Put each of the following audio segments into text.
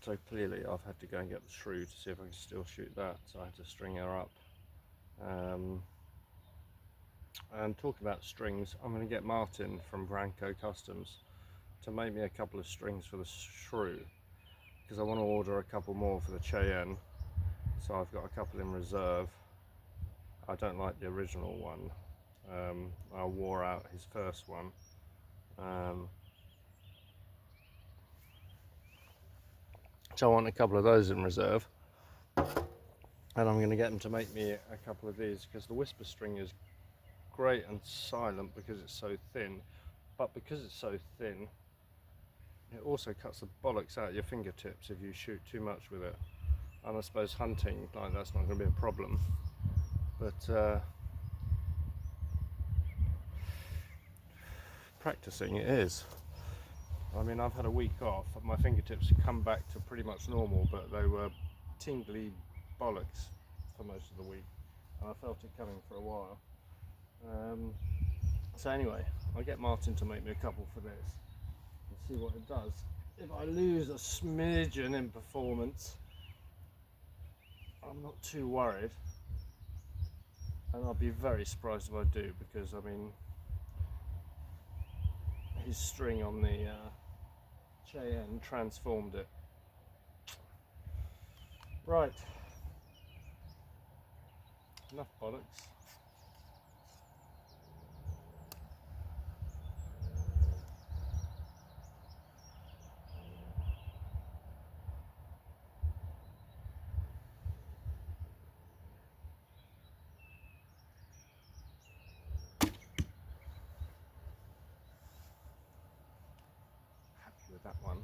So clearly I've had to go and get the shrew to see if I can still shoot that, so I had to string her up. And talking about strings, I'm going to get Martin from Branco Customs to make me a couple of strings for the shrew, because I want to order a couple more for the Cheyenne, so I've got a couple in reserve. I don't like the original one. I wore out his first one. So I want a couple of those in reserve, and I'm going to get them to make me a couple of these, because the Whisper string is great and silent because it's so thin, but because it's so thin it also cuts the bollocks out of your fingertips if you shoot too much with it. And I suppose hunting, like, that's not going to be a problem, but practicing it is. I mean, I've had a week off, my fingertips have come back to pretty much normal, but they were tingly bollocks for most of the week, and I felt it coming for a while. So anyway, I'll get Martin to make me a couple for this and see what it does. If I lose a smidgen in performance, I'm not too worried, and I'll be very surprised if I do, because I mean, his string on the Cheyenne transformed it. Right, enough bollocks. Happy with that one.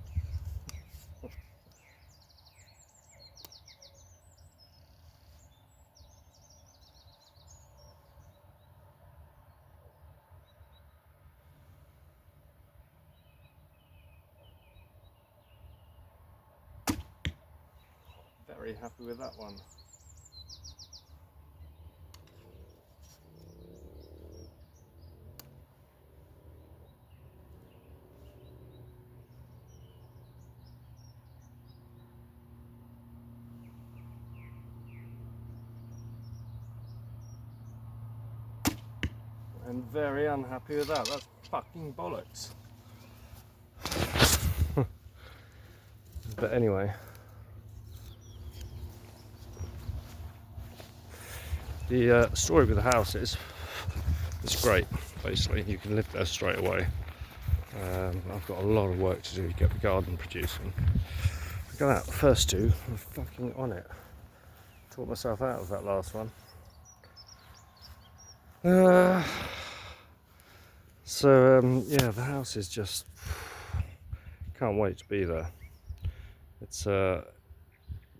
Very happy with that one. And very unhappy with that. That's fucking bollocks. But anyway, the story with the house is, it's great. Basically, you can live there straight away. I've got a lot of work to do to get the garden producing. Look at that, the first two, I'm fucking on it. Taught myself out of that last one. Yeah, the house is just, can't wait to be there. It's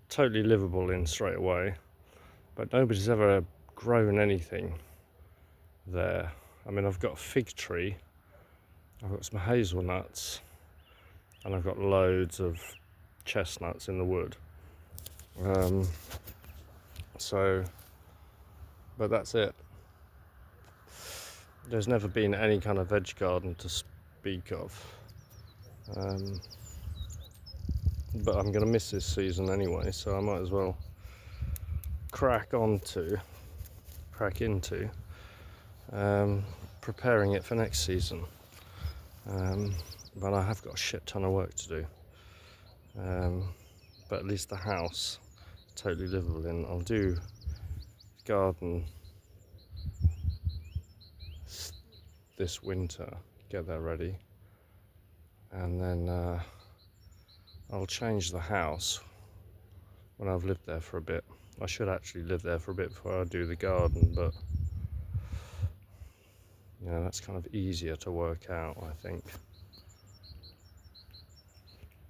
totally livable in straight away, but nobody's ever grown anything there. I mean, I've got a fig tree, I've got some hazelnuts, and I've got loads of chestnuts in the wood. But that's it. There's never been any kind of veg garden to speak of. But I'm going to miss this season anyway, so I might as well crack into preparing it for next season. But I have got a shit ton of work to do. But at least the house is totally livable in. I'll do garden this winter, get that ready, and then I'll change the house when I've lived there for a bit. I should actually live there for a bit before I do the garden, but you know, that's kind of easier to work out, I think.